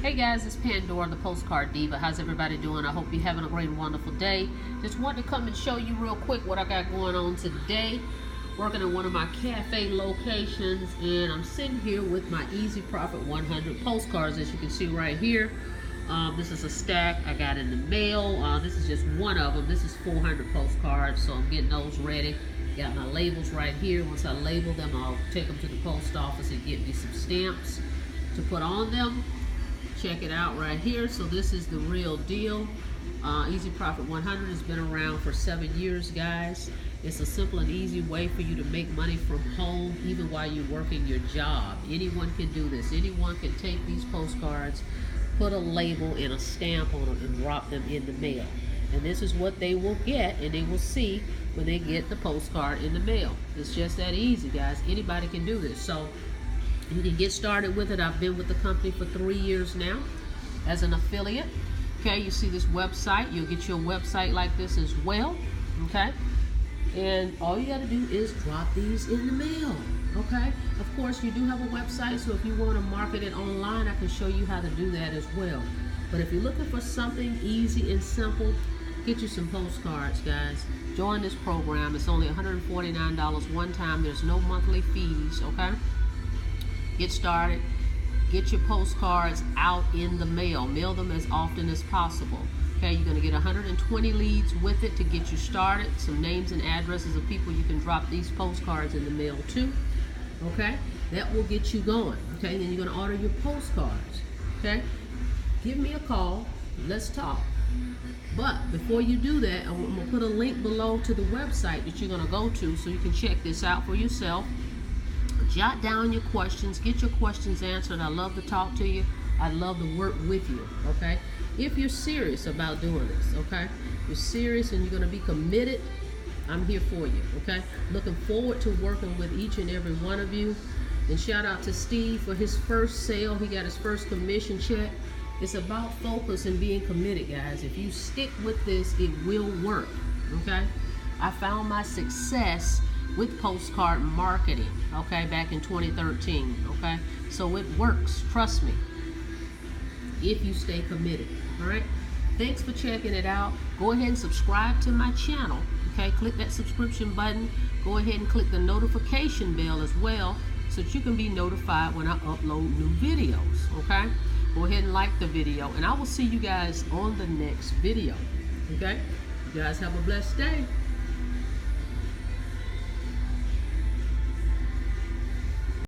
Hey guys, it's Pandora, the Postcard Diva. How's everybody doing? I hope you're having a great and wonderful day. Just wanted to come and show you real quick what I got going on today. Working at one of my cafe locations, and I'm sitting here with my Easy Profit 100 postcards, as you can see right here. This is a stack I got in the mail. This is just one of them. This is 400 postcards, so I'm getting those ready. Got my labels right here. Once I label them, I'll take them to the post office and get me some stamps to put on them. Check it out right here. So this is the real deal. Easy Profit 100 has been around for 7 years, guys. It's a simple and easy way for you to make money from home, even while you're working your job. Anyone can do this. Anyone can take these postcards, put a label and a stamp on them, and drop them in the mail. And this is what they will get, and they will see when they get the postcard in the mail. It's just that easy, guys. Anybody can do this. So you can get started with it. I've been with the company for 3 years now as an affiliate. Okay, you see this website. You'll get your website like this as well. Okay, and all you got to do is drop these in the mail. Okay, of course you do have a website, so if you want to market it online, I can show you how to do that as well. But if you're looking for something easy and simple, get you some postcards, guys. Join this program. It's only $149 one time. There's no monthly fees. Okay, get started. Get your postcards out in the mail. Mail them as often as possible. Okay, you're going to get 120 leads with it to get you started. Some names and addresses of people you can drop these postcards in the mail to. Okay, that will get you going. Okay, then you're going to order your postcards. Okay, give me a call. Let's talk. But before you do that, I'm going to put a link below to the website that you're going to go to so you can check this out for yourself. Jot down your questions, get your questions answered. I love to talk to you. I'd love to work with you, okay? If you're serious about doing this, okay? You're serious and you're going to be committed, I'm here for you, okay? Looking forward to working with each and every one of you. And shout out to Steve for his first sale. He got his first commission check. It's about focus and being committed, guys. If you stick with this, it will work, okay? I found my success with postcard marketing, okay, back in 2013, okay? So it works, trust me, if you stay committed, all right? Thanks for checking it out. Go ahead and subscribe to my channel, okay? Click that subscription button. Go ahead and click the notification bell as well so that you can be notified when I upload new videos, okay? Go ahead and like the video, and I will see you guys on the next video, okay? You guys have a blessed day.